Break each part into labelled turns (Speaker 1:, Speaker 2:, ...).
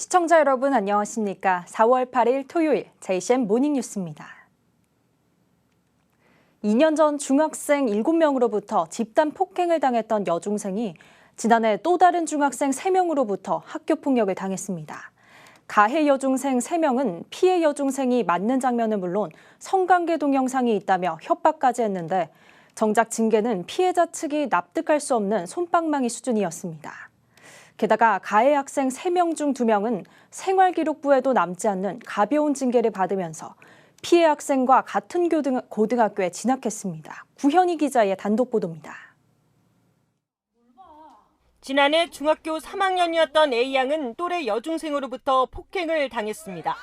Speaker 1: 시청자 여러분 안녕하십니까? 4월 8일 토요일 JCM 모닝뉴스입니다. 2년 전 중학생 7명으로부터 집단 폭행을 당했던 여중생이 지난해 또 다른 중학생 3명으로부터 학교 폭력을 당했습니다. 가해 여중생 3명은 피해 여중생이 맞는 장면은 물론 성관계 동영상이 있다며 협박까지 했는데 정작 징계는 피해자 측이 납득할 수 없는 솜방망이 수준이었습니다. 게다가 가해 학생 3명 중 2명은 생활기록부에도 남지 않는 가벼운 징계를 받으면서 피해 학생과 같은 고등학교에 진학했습니다. 구현희 기자의 단독 보도입니다.
Speaker 2: 지난해 중학교 3학년이었던 A양은 또래 여중생으로부터 폭행을 당했습니다.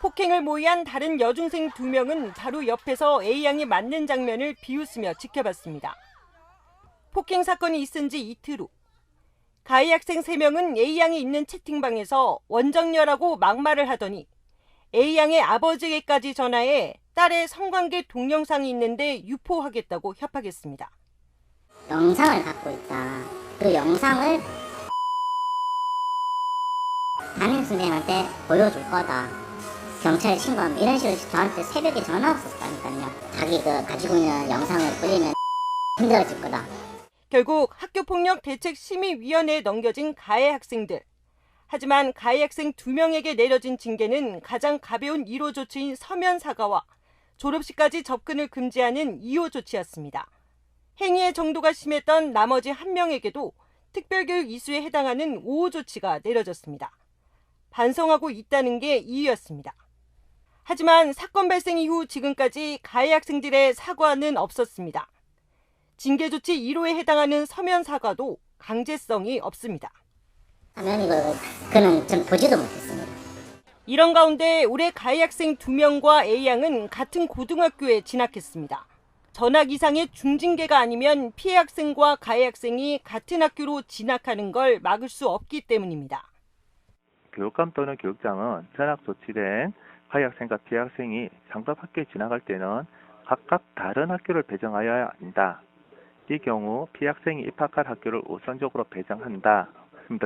Speaker 2: 폭행을 모의한 다른 여중생 2명은 바로 옆에서 A양이 맞는 장면을 비웃으며 지켜봤습니다. 폭행 사건이 있은 지 이틀 후 가해 학생 3명은 A양이 있는 채팅방에서 원정녀라고 막말을 하더니 A양의 아버지에게까지 전화해 딸의 성관계 동영상이 있는데 유포하겠다고 협박했습니다.
Speaker 3: 영상을 갖고 있다. 그 영상을 담임 선생님한테 보여줄 거다. 경찰에 신고하면 이런 식으로 저한테 새벽에 전화 왔었다니까요. 자기 가지고 있는 영상을 뿌리면 힘들어질 거다.
Speaker 2: 결국 학교폭력대책심의위원회에 넘겨진 가해 학생들. 하지만 가해 학생 2명에게 내려진 징계는 가장 가벼운 1호 조치인 서면 사과와 졸업식까지 접근을 금지하는 2호 조치였습니다. 행위의 정도가 심했던 나머지 1명에게도 특별교육 이수에 해당하는 5호 조치가 내려졌습니다. 반성하고 있다는 게 이유였습니다. 하지만 사건 발생 이후 지금까지 가해 학생들의 사과는 없었습니다. 징계 조치 1호에 해당하는 서면 사과도 강제성이 없습니다.
Speaker 3: 화면이 그는 전 보지도 못했습니다.
Speaker 2: 이런 가운데 올해 가해 학생 2명과 A양은 같은 고등학교에 진학했습니다. 전학 이상의 중징계가 아니면 피해 학생과 가해 학생이 같은 학교로 진학하는 걸 막을 수 없기 때문입니다.
Speaker 4: 교육감 또는 교육장은 전학 조치된 가해 학생과 피해 학생이 상급 학교에 진학할 때는 각각 다른 학교를 배정하여야 한다. 이 경우 피해 학생이 입학할 학교를 우선적으로 배정한다.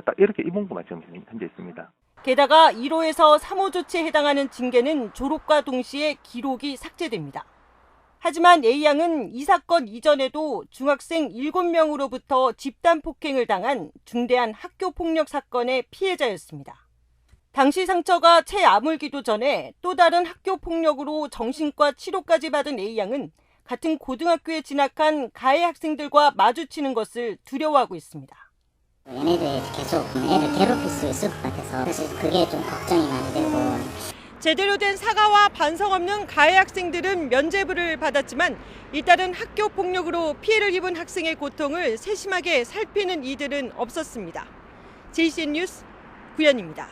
Speaker 4: 딱 이렇게 이문구만 지금 현재 있습니다.
Speaker 2: 게다가 1호에서 3호 조치에 해당하는 징계는 졸업과 동시에 기록이 삭제됩니다. 하지만 A양은 이 사건 이전에도 중학생 7명으로부터 집단 폭행을 당한 중대한 학교 폭력 사건의 피해자였습니다. 당시 상처가 채 아물기도 전에 또 다른 학교 폭력으로 정신과 치료까지 받은 A양은 같은 고등학교에 진학한 가해 학생들과 마주치는 것을 두려워하고 있습니다.
Speaker 3: 얘네들이 계속 애를 괴롭힐 수 있을 것 같아서 그래서 그게 좀 걱정이 많이 되고.
Speaker 2: 제대로 된 사과와 반성 없는 가해 학생들은 면죄부를 받았지만 일단은 학교 폭력으로 피해를 입은 학생의 고통을 세심하게 살피는 이들은 없었습니다. JCN 뉴스 구현입니다.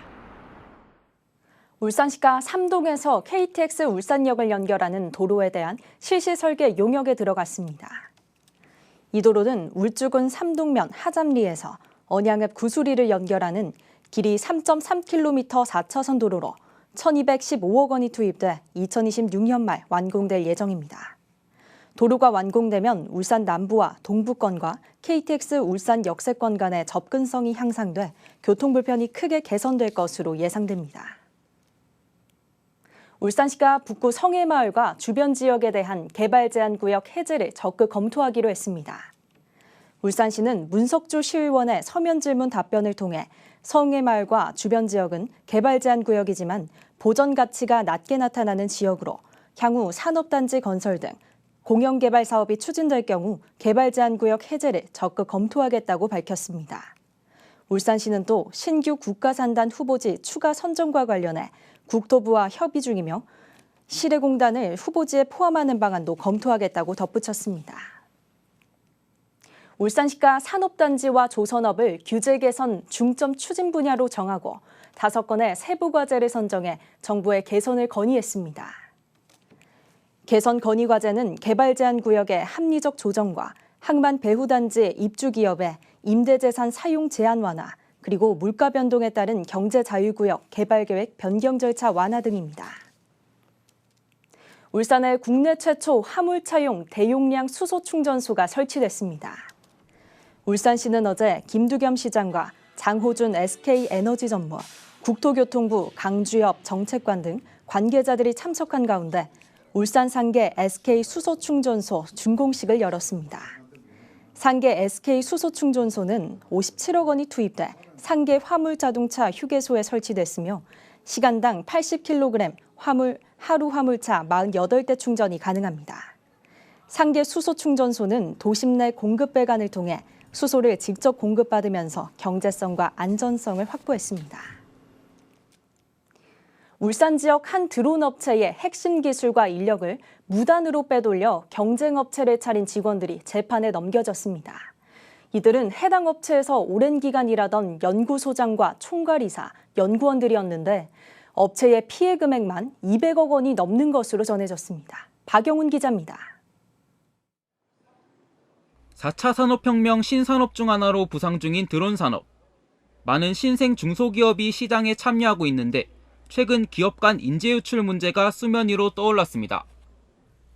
Speaker 1: 울산시가 삼동에서 KTX 울산역을 연결하는 도로에 대한 실시 설계 용역에 들어갔습니다. 이 도로는 울주군 삼동면 하잠리에서 언양읍 구수리를 연결하는 길이 3.3km 4차선 도로로 1,215억 원이 투입돼 2026년 말 완공될 예정입니다. 도로가 완공되면 울산 남부와 동부권과 KTX 울산 역세권 간의 접근성이 향상돼 교통불편이 크게 개선될 것으로 예상됩니다. 울산시가 북구 성해마을과 주변 지역에 대한 개발 제한 구역 해제를 적극 검토하기로 했습니다. 울산시는 문석주 시의원의 서면 질문 답변을 통해 성해마을과 주변 지역은 개발 제한 구역이지만 보전 가치가 낮게 나타나는 지역으로 향후 산업단지 건설 등 공영개발 사업이 추진될 경우 개발 제한 구역 해제를 적극 검토하겠다고 밝혔습니다. 울산시는 또 신규 국가산단 후보지 추가 선정과 관련해 국토부와 협의 중이며 시래공단을 후보지에 포함하는 방안도 검토하겠다고 덧붙였습니다. 울산시가 산업단지와 조선업을 규제 개선 중점 추진 분야로 정하고 5건의 세부 과제를 선정해 정부에 개선을 건의했습니다. 개선 건의 과제는 개발 제한 구역의 합리적 조정과 항만 배후단지 입주 기업의 임대재산 사용 제한 완화, 그리고 물가 변동에 따른 경제자유구역 개발계획 변경 절차 완화 등입니다. 울산에 국내 최초 화물차용 대용량 수소 충전소가 설치됐습니다. 울산시는 어제 김두겸 시장과 장호준 SK에너지 전무, 국토교통부, 강주협, 정책관 등 관계자들이 참석한 가운데 울산 상계 SK 수소충전소 준공식을 열었습니다. 상계 SK 수소충전소는 57억 원이 투입돼 상계 화물자동차 휴게소에 설치됐으며 시간당 80kg 하루 화물차 48대 충전이 가능합니다. 상계 수소충전소는 도심 내 공급 배관을 통해 수소를 직접 공급받으면서 경제성과 안전성을 확보했습니다. 울산 지역 한 드론 업체의 핵심 기술과 인력을 무단으로 빼돌려 경쟁 업체를 차린 직원들이 재판에 넘겨졌습니다. 이들은 해당 업체에서 오랜 기간 일하던 연구소장과 총괄이사, 연구원들이었는데 업체의 피해 금액만 200억 원이 넘는 것으로 전해졌습니다. 박영훈 기자입니다.
Speaker 5: 4차 산업혁명 신산업 중 하나로 부상 중인 드론 산업. 많은 신생 중소기업이 시장에 참여하고 있는데 최근 기업 간 인재 유출 문제가 수면 위로 떠올랐습니다.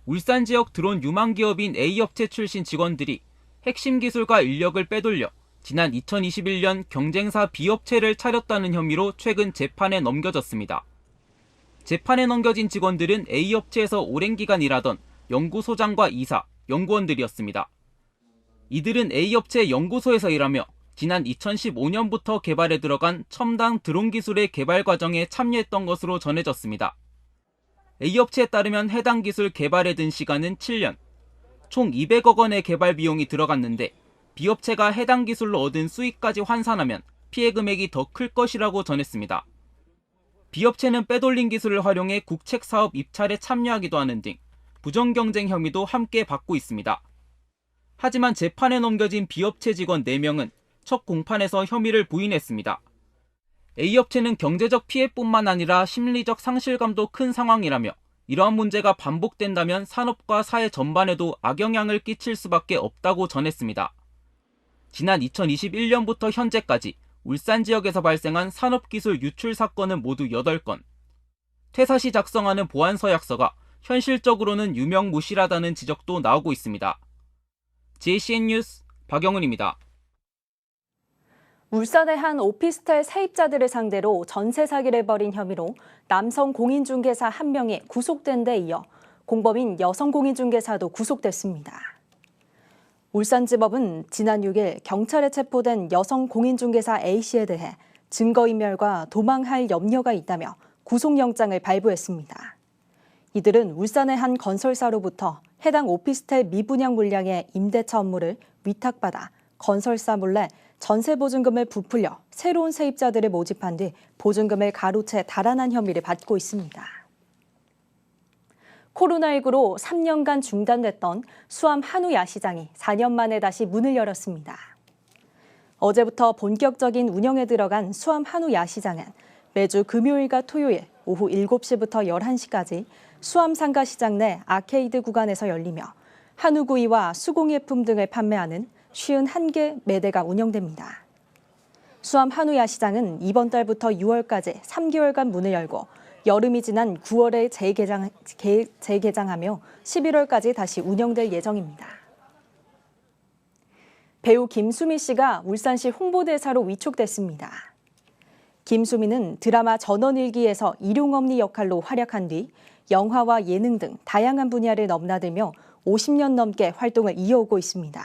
Speaker 5: 울산 지역 드론 유망 기업인 A업체 출신 직원들이 핵심 기술과 인력을 빼돌려 지난 2021년 경쟁사 B업체를 차렸다는 혐의로 최근 재판에 넘겨졌습니다. 재판에 넘겨진 직원들은 A업체에서 오랜 기간 일하던 연구소장과 이사, 연구원들이었습니다. 이들은 A업체 연구소에서 일하며 지난 2015년부터 개발에 들어간 첨단 드론 기술의 개발 과정에 참여했던 것으로 전해졌습니다. A업체에 따르면 해당 기술 개발에 든 시간은 7년, 총 200억 원의 개발 비용이 들어갔는데 B업체가 해당 기술로 얻은 수익까지 환산하면 피해 금액이 더 클 것이라고 전했습니다. B업체는 빼돌린 기술을 활용해 국책 사업 입찰에 참여하기도 하는 등 부정경쟁 혐의도 함께 받고 있습니다. 하지만 재판에 넘겨진 B업체 직원 4명은 첫 공판에서 혐의를 부인했습니다. A업체는 경제적 피해뿐만 아니라 심리적 상실감도 큰 상황이라며 이러한 문제가 반복된다면 산업과 사회 전반에도 악영향을 끼칠 수밖에 없다고 전했습니다. 지난 2021년부터 현재까지 울산 지역에서 발생한 산업기술 유출 사건은 모두 8건. 퇴사시 작성하는 보안서약서가 현실적으로는 유명무실하다는 지적도 나오고 있습니다. JCN 뉴스 박영훈입니다.
Speaker 1: 울산의 한 오피스텔 세입자들을 상대로 전세 사기를 벌인 혐의로 남성 공인중개사 1명이 구속된 데 이어 공범인 여성 공인중개사도 구속됐습니다. 울산지법은 지난 6일 경찰에 체포된 여성 공인중개사 A씨에 대해 증거인멸과 도망할 염려가 있다며 구속영장을 발부했습니다. 이들은 울산의 한 건설사로부터 해당 오피스텔 미분양 물량의 임대차 업무를 위탁받아 건설사 몰래 전세보증금을 부풀려 새로운 세입자들을 모집한 뒤 보증금을 가로채 달아난 혐의를 받고 있습니다. 코로나19로 3년간 중단됐던 수암 한우 야시장이 4년 만에 다시 문을 열었습니다. 어제부터 본격적인 운영에 들어간 수암 한우 야시장은 매주 금요일과 토요일 오후 7시부터 11시까지 수암 상가시장 내 아케이드 구간에서 열리며 한우구이와 수공예품 등을 판매하는 51개 매대가 운영됩니다. 수암 한우 야시장은 이번 달부터 6월까지 3개월간 문을 열고 여름이 지난 9월에 재개장하며 11월까지 다시 운영될 예정입니다. 배우 김수미 씨가 울산시 홍보대사로 위촉됐습니다. 김수미는 드라마 전원일기에서 일용엄니 역할로 활약한 뒤 영화와 예능 등 다양한 분야를 넘나들며 50년 넘게 활동을 이어오고 있습니다.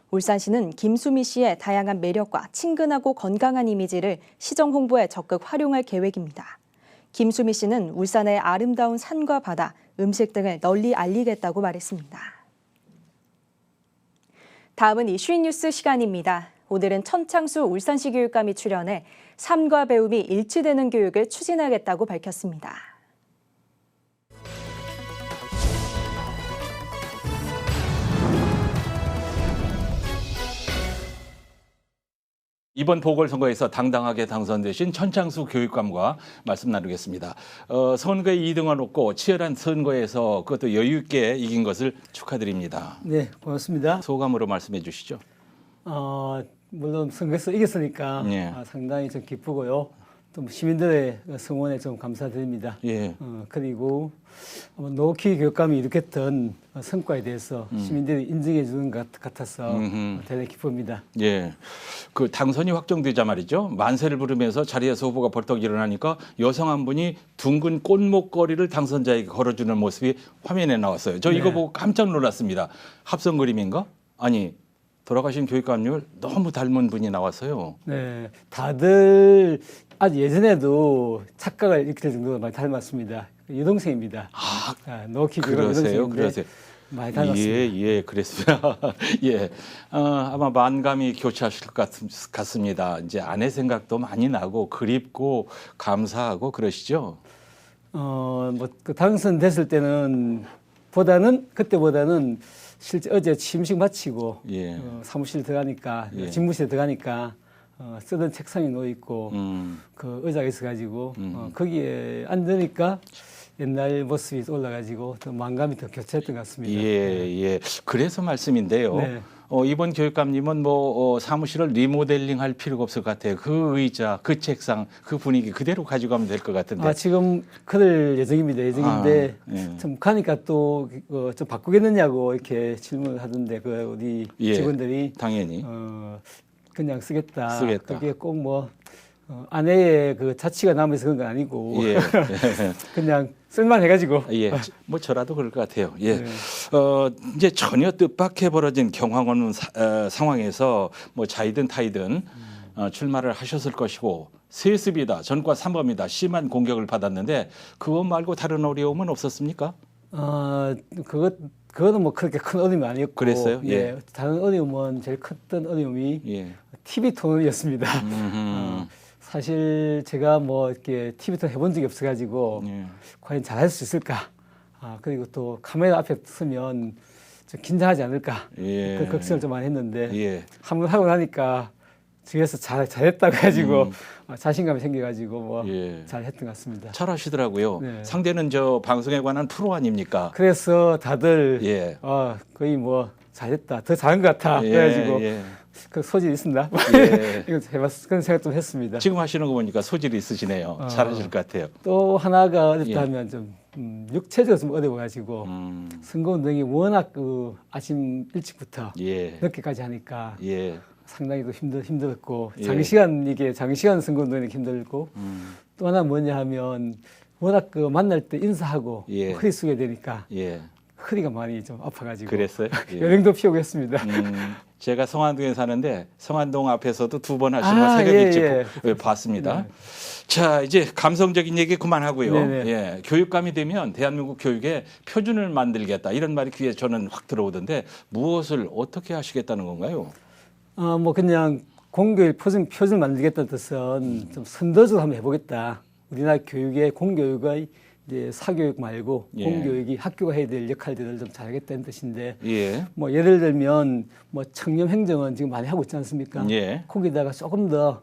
Speaker 1: 울산시는 김수미 씨의 다양한 매력과 친근하고 건강한 이미지를 시정 홍보에 적극 활용할 계획입니다. 김수미 씨는 울산의 아름다운 산과 바다, 음식 등을 널리 알리겠다고 말했습니다. 다음은 이슈인 뉴스 시간입니다. 오늘은 천창수 울산시 교육감이 출연해 삶과 배움이 일치되는 교육을 추진하겠다고 밝혔습니다.
Speaker 6: 이번 보궐선거에서 당당하게 당선되신 천창수 교육감과 말씀 나누겠습니다. 선거에 2등을 얻고 치열한 선거에서 그것도 여유 있게 이긴 것을 축하드립니다.
Speaker 7: 네, 고맙습니다.
Speaker 6: 소감으로 말씀해 주시죠.
Speaker 7: 물론 선거에서 이겼으니까
Speaker 6: 예.
Speaker 7: 상당히 좀 기쁘고요. 또 시민들의 성원에 좀 감사드립니다.
Speaker 6: 예.
Speaker 7: 그리고 노키 교육감이 이룩했던 성과에 대해서 시민들이 인정해 주는 것 같아서 대단히 기쁩니다.
Speaker 6: 예. 그 당선이 확정되자 말이죠. 만세를 부르면서 자리에서 후보가 벌떡 일어나니까 여성 한 분이 둥근 꽃목걸이를 당선자에게 걸어주는 모습이 화면에 나왔어요. 저 이거
Speaker 7: 네.
Speaker 6: 보고 깜짝 놀랐습니다. 합성 그림인가? 아니, 돌아가신 교육감님을 너무 닮은 분이 나왔어요.
Speaker 7: 네, 다들 아주 예전에도 착각을 일으킬 정도로 많이 닮았습니다. 여동생입니다. 노키 교육감
Speaker 6: 그러세요?
Speaker 7: 여동생인데
Speaker 6: 그러세요?
Speaker 7: 많이 닮았습니다.
Speaker 6: 예, 그랬습니다. 예. 아마 만감이 교차하실 것 같습니다. 이제 아내 생각도 많이 나고 그립고 감사하고 그러시죠?
Speaker 7: 그 당선됐을 때는 그때보다는 실제 어제 취임식 마치고
Speaker 6: 예.
Speaker 7: 사무실 들어가니까
Speaker 6: 예.
Speaker 7: 집무실에 들어가니까 쓰던 책상이 놓여 있고 그 의자가 있어가지고 거기에 앉으니까 옛날 모습이 올라가지고 더 만감이 더 교차했던 것 같습니다.
Speaker 6: 예. 그래서 말씀인데요.
Speaker 7: 네.
Speaker 6: 이번 교육감님은 사무실을 리모델링 할 필요가 없을 것 같아요. 그 의자, 그 책상, 그 분위기 그대로 가져가면 될 것 같은데.
Speaker 7: 지금 그럴 예정인데
Speaker 6: 예.
Speaker 7: 좀 가니까 또 좀 바꾸겠느냐고 이렇게 질문을 하던데 우리
Speaker 6: 예.
Speaker 7: 직원들이
Speaker 6: 당연히.
Speaker 7: 그냥 쓰겠다.
Speaker 6: 쓰겠다.
Speaker 7: 그게 꼭 아내의 그 자취가 남아서 그런 건 아니고
Speaker 6: 예.
Speaker 7: 그냥 쓸만해가지고.
Speaker 6: 예, 뭐 저라도 그럴 것 같아요. 예,
Speaker 7: 네.
Speaker 6: 이제 전혀 뜻밖의 벌어진 경황 없는 상황에서 뭐 자이든 타이든 출마를 하셨을 것이고 세습이다, 전과 3범이다 심한 공격을 받았는데 그것 말고 다른 어려움은 없었습니까?
Speaker 7: 그거는 뭐 그렇게 큰 어려움이 아니었고.
Speaker 6: 그랬어요? 예.
Speaker 7: 다른 어려움은 제일 컸던 어려움이
Speaker 6: 예.
Speaker 7: TV 토론이었습니다. 사실 제가 뭐 이렇게 TV 토론 해본 적이 없어가지고
Speaker 6: 예.
Speaker 7: 과연 잘할 수 있을까? 그리고 또 카메라 앞에 서면 좀 긴장하지 않을까?
Speaker 6: 예.
Speaker 7: 그 걱정을 좀 많이 했는데
Speaker 6: 예.
Speaker 7: 한번 하고 나니까 주위에서 잘했다고 해가지고 자신감이 생겨가지고
Speaker 6: 예.
Speaker 7: 잘했던 것 같습니다.
Speaker 6: 잘하시더라고요.
Speaker 7: 네.
Speaker 6: 상대는 저 방송에 관한 프로 아닙니까?
Speaker 7: 그래서 다들
Speaker 6: 예.
Speaker 7: 거의 뭐 잘했다, 더 잘한 것 같아. 그래가지고
Speaker 6: 예.
Speaker 7: 그 소질이 있습니다.
Speaker 6: 예.
Speaker 7: 이거 그런 생각 좀 했습니다.
Speaker 6: 지금 하시는 거 보니까 소질이 있으시네요. 잘하실 것 같아요.
Speaker 7: 또 하나가 어렵다
Speaker 6: 예.
Speaker 7: 하면 좀 육체적으로 좀 어려워가지고 선거운동이 워낙 아침 일찍부터
Speaker 6: 예.
Speaker 7: 늦게까지 하니까
Speaker 6: 예.
Speaker 7: 상당히 또 힘들었고
Speaker 6: 예.
Speaker 7: 장시간 선거운동이 힘들고 또 하나 뭐냐 하면 워낙 만날 때 인사하고
Speaker 6: 예.
Speaker 7: 허리 숙여야 되니까
Speaker 6: 예.
Speaker 7: 허리가 많이 좀 아파가지고
Speaker 6: 그랬어요? 예.
Speaker 7: 여행도 피우고 했습니다.
Speaker 6: 제가 성안동에 사는데 성안동 앞에서도 2번 하시는 거 새벽 일찍 봤습니다. 자, 이제 감성적인 얘기 그만하고요.
Speaker 7: 네네.
Speaker 6: 예, 교육감이 되면 대한민국 교육에 표준을 만들겠다 이런 말이 귀에 저는 확 들어오던데 무엇을 어떻게 하시겠다는 건가요?
Speaker 7: 뭐 그냥 공교육 표준 만들겠다는 뜻은 좀 선도적으로 한번 해보겠다. 우리나라 교육의 공교육의 이제 사교육 말고
Speaker 6: 예.
Speaker 7: 공교육이 학교가 해야 될 역할들을 좀 잘하겠다는 뜻인데
Speaker 6: 예.
Speaker 7: 뭐 예를 들면 뭐 청렴 행정은 지금 많이 하고 있지 않습니까?
Speaker 6: 예.
Speaker 7: 거기다가 조금 더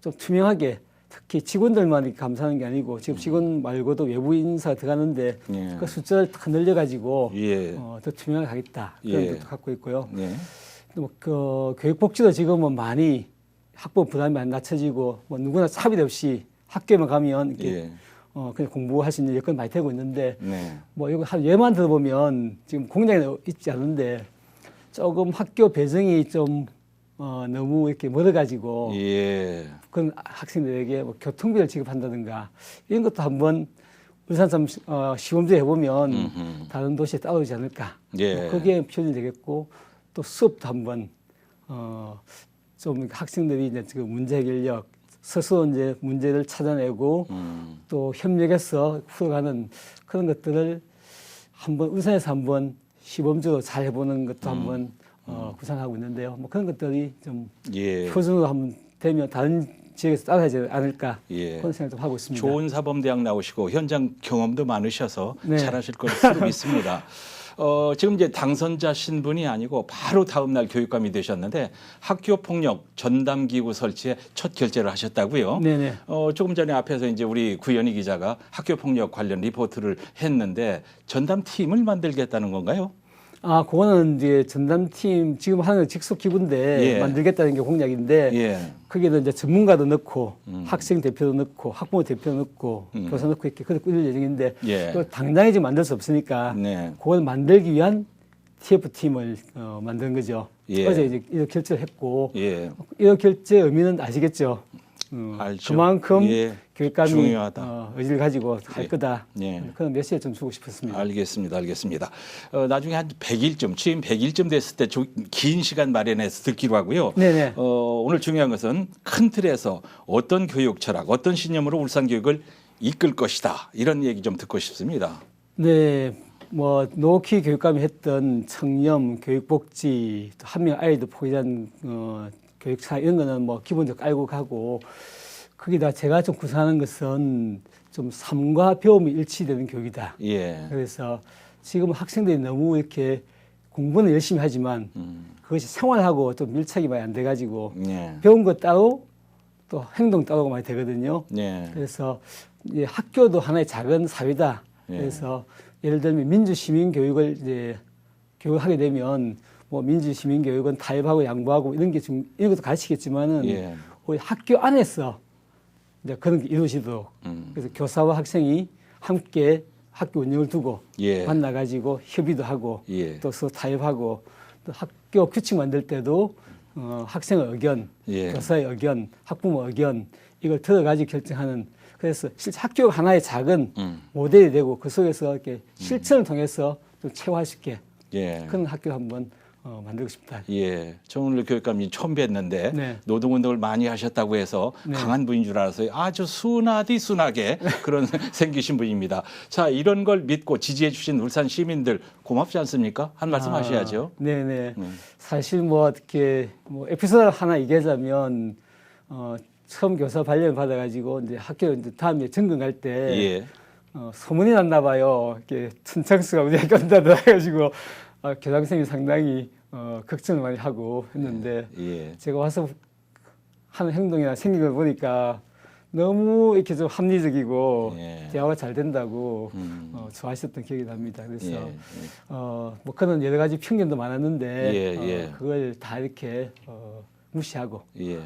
Speaker 7: 좀 투명하게 특히 직원들만 이렇게 감사하는 게 아니고 지금 직원 말고도 외부 인사 들어가는데
Speaker 6: 예.
Speaker 7: 그 숫자를 더 늘려가지고
Speaker 6: 예.
Speaker 7: 더 투명하게 하겠다 그런
Speaker 6: 예.
Speaker 7: 것도 갖고 있고요.
Speaker 6: 예.
Speaker 7: 또 그 교육복지도 지금은 많이 학부 부담이 많이 낮춰지고 뭐 누구나 차별 없이 학교에만 가면 이렇게
Speaker 6: 예.
Speaker 7: 그냥 공부할 수 있는 여건이 많이 되고 있는데
Speaker 6: 네.
Speaker 7: 뭐 이거 한 예만 들어보면 지금 공장에 있지 않은데 조금 학교 배정이 좀 너무 이렇게 멀어가지고
Speaker 6: 예.
Speaker 7: 그런 학생들에게 뭐 교통비를 지급한다든가 이런 것도 한번 울산처럼 시범적으로 해보면 다른 도시에 따라오지 않을까.
Speaker 6: 예.
Speaker 7: 뭐 거기에 표현이 되겠고 또 수업도 한번 좀 학생들이 이제 그 문제 해결력 스스로 이제 문제를 찾아내고 또 협력해서 풀어가는 그런 것들을 한번 울산에서 한번 시범적으로 잘 해보는 것도 한번 구상하고 있는데요. 뭐 그런 것들이 좀
Speaker 6: 예.
Speaker 7: 표준으로 한번 되면 다른 지역에서 따라하지 않을까
Speaker 6: 예.
Speaker 7: 그런 생각 좀 하고 있습니다.
Speaker 6: 좋은 사범대학 나오시고 현장 경험도 많으셔서
Speaker 7: 네.
Speaker 6: 잘하실 것으로 믿습니다. 지금 이제 당선자 신분이 아니고 바로 다음 날 교육감이 되셨는데 학교 폭력 전담 기구 설치에 첫 결재를 하셨다고요.
Speaker 7: 네네.
Speaker 6: 조금 전에 앞에서 이제 우리 구현희 기자가 학교 폭력 관련 리포트를 했는데 전담 팀을 만들겠다는 건가요?
Speaker 7: 그거는 이제 전담팀 지금 하는 직속 기구인데
Speaker 6: 예.
Speaker 7: 만들겠다는 게 공약인데
Speaker 6: 예.
Speaker 7: 거기에는 이제 전문가도 넣고 학생 대표도 넣고 학부모 대표 넣고 교사 넣고 이렇게 그렇게 꾸릴 예정인데
Speaker 6: 예.
Speaker 7: 그걸 당장에 지금 만들 수 없으니까
Speaker 6: 네.
Speaker 7: 그걸 만들기 위한 TF팀을 만드는 거죠.
Speaker 6: 예.
Speaker 7: 어제 이제 이런 결제를 했고
Speaker 6: 예.
Speaker 7: 이런 결제 의미는 아시겠죠?
Speaker 6: 알죠.
Speaker 7: 그만큼
Speaker 6: 예.
Speaker 7: 교육감이
Speaker 6: 중요하다.
Speaker 7: 의지를 가지고 할
Speaker 6: 예.
Speaker 7: 거다.
Speaker 6: 예.
Speaker 7: 그런 메시지를 좀 주고 싶었습니다.
Speaker 6: 알겠습니다. 알겠습니다. 나중에 한 100일쯤, 취임 100일쯤 됐을 때 긴 시간 마련해서 듣기로 하고요.
Speaker 7: 네네.
Speaker 6: 오늘 중요한 것은 큰 틀에서 어떤 교육 철학, 어떤 신념으로 울산 교육을 이끌 것이다. 이런 얘기 좀 듣고 싶습니다.
Speaker 7: 네, 뭐 노키 교육감이 했던 청렴, 교육복지, 또 한 명 아이들 포기한 교육사 이런 거는 뭐 기본적으로 알고 가고 거기다 제가 좀 구상하는 것은 좀 삶과 배움이 일치되는 교육이다.
Speaker 6: 예.
Speaker 7: 그래서 지금 학생들이 너무 이렇게 공부는 열심히 하지만 그것이 생활하고 좀 밀착이 많이 안 돼가지고
Speaker 6: 예.
Speaker 7: 배운 것 따로 또 행동 따로가 많이 되거든요.
Speaker 6: 예.
Speaker 7: 그래서 이제 학교도 하나의 작은 사회다.
Speaker 6: 예.
Speaker 7: 그래서 예를 들면 민주 시민 교육을 이제 교육하게 되면 뭐 민주 시민 교육은 타협하고 양보하고 이런 게 좀 이런 것도 가르치겠지만은
Speaker 6: 예.
Speaker 7: 우리 학교 안에서 이제 그런 게 이루어지도록 그래서 교사와 학생이 함께 학교 운영을 두고
Speaker 6: 예.
Speaker 7: 만나 가지고 협의도 하고
Speaker 6: 예.
Speaker 7: 또 서로 타협하고 또 학교 규칙 만들 때도 학생의 의견,
Speaker 6: 예.
Speaker 7: 교사의 의견, 학부모 의견 이걸 들어가지고 결정하는 그래서 실제 학교가 하나의 작은 모델이 되고 그 속에서 이렇게 실천을 통해서 좀 체화할 수 있게
Speaker 6: 예.
Speaker 7: 그런 학교를 한번 만들고 싶다.
Speaker 6: 예, 정은일 교육감이 처음 뵀는데
Speaker 7: 네.
Speaker 6: 노동운동을 많이 하셨다고 해서
Speaker 7: 네.
Speaker 6: 강한 분인 줄 알았어요. 아주 순하게 그런 생기신 분입니다. 자, 이런 걸 믿고 지지해 주신 울산 시민들 고맙지 않습니까? 한 말씀 하셔야죠.
Speaker 7: 네네. 사실 뭐 어떻게 뭐 에피소드 하나 얘기하자면 처음 교사 발령을 받아가지고 이제 학교 이제 다음에 전근 갈 때
Speaker 6: 예.
Speaker 7: 소문이 났나 봐요. 이렇게 천창수가 우리 학교 온다고 해가지고 교장선생님이 상당히 걱정을 많이 하고 했는데
Speaker 6: 예.
Speaker 7: 제가 와서 하는 행동이나 생긴 걸 보니까 너무 이렇게 좀 합리적이고
Speaker 6: 예.
Speaker 7: 대화가 잘 된다고 좋아하셨던 기억이 납니다. 그래서
Speaker 6: 예.
Speaker 7: 뭐 그런 여러 가지 편견도 많았는데
Speaker 6: 예.
Speaker 7: 그걸 다 이렇게 무시하고
Speaker 6: 예.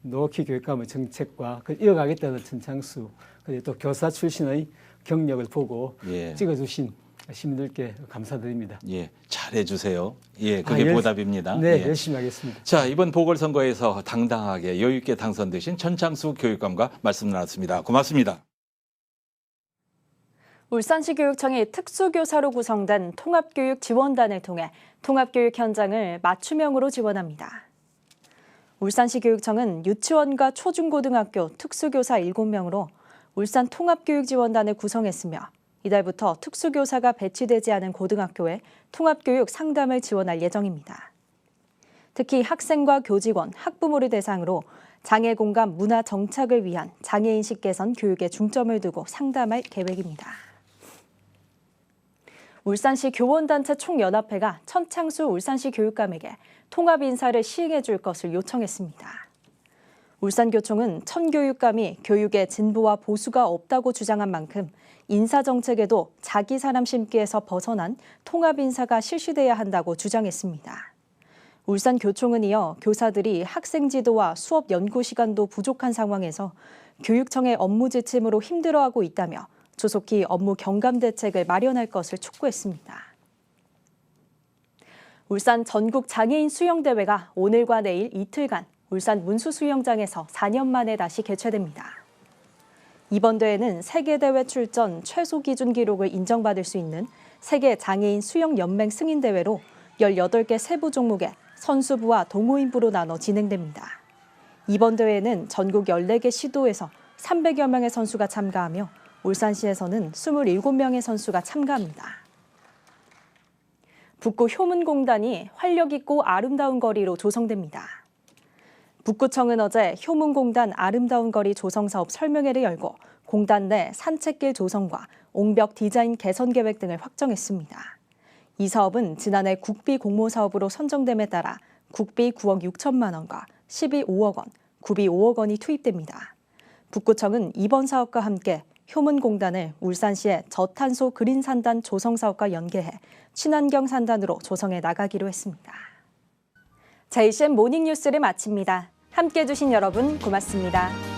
Speaker 7: 노키 교육감의 정책과 그걸 이어가겠다는 천창수 그리고 또 교사 출신의 경력을 보고
Speaker 6: 예.
Speaker 7: 찍어주신 시민들께 감사드립니다.
Speaker 6: 예, 잘해 주세요. 예, 그게 보답입니다.
Speaker 7: 네,
Speaker 6: 예.
Speaker 7: 열심히 하겠습니다.
Speaker 6: 자, 이번 보궐선거에서 당당하게 여유 있게 당선되신 천창수 교육감과 말씀 나눴습니다. 고맙습니다.
Speaker 1: 울산시 교육청이 특수교사로 구성된 통합교육 지원단을 통해 통합교육 현장을 맞춤형으로 지원합니다. 울산시 교육청은 유치원과 초중고등학교 특수교사 7명으로 울산 통합교육지원단을 구성했으며 이달부터 특수교사가 배치되지 않은 고등학교에 통합교육 상담을 지원할 예정입니다. 특히 학생과 교직원, 학부모를 대상으로 장애 공감 문화 정착을 위한 장애인식 개선 교육에 중점을 두고 상담할 계획입니다. 울산시 교원단체 총연합회가 천창수 울산시 교육감에게 통합 인사를 시행해 줄 것을 요청했습니다. 울산교총은 천 교육감이 교육에 진보와 보수가 없다고 주장한 만큼 인사정책에도 자기 사람 심기에서 벗어난 통합 인사가 실시돼야 한다고 주장했습니다. 울산교총은 이어 교사들이 학생 지도와 수업 연구 시간도 부족한 상황에서 교육청의 업무 지침으로 힘들어하고 있다며 조속히 업무 경감 대책을 마련할 것을 촉구했습니다. 울산 전국 장애인 수영대회가 오늘과 내일 이틀간 울산 문수수영장에서 4년 만에 다시 개최됩니다. 이번 대회는 세계대회 출전 최소 기준 기록을 인정받을 수 있는 세계장애인 수영연맹 승인대회로 18개 세부 종목에 선수부와 동호인부로 나눠 진행됩니다. 이번 대회는 전국 14개 시도에서 300여 명의 선수가 참가하며 울산시에서는 27명의 선수가 참가합니다. 북구 효문공단이 활력 있고 아름다운 거리로 조성됩니다. 북구청은 어제 효문공단 아름다운 거리 조성사업 설명회를 열고 공단 내 산책길 조성과 옹벽 디자인 개선 계획 등을 확정했습니다. 이 사업은 지난해 국비 공모 사업으로 선정됨에 따라 국비 9억 6천만 원과 시비 5억 원, 구비 5억 원이 투입됩니다. 북구청은 이번 사업과 함께 효문공단을 울산시의 저탄소 그린산단 조성사업과 연계해 친환경 산단으로 조성해 나가기로 했습니다. JCN 모닝뉴스를 마칩니다. 함께해 주신 여러분 고맙습니다.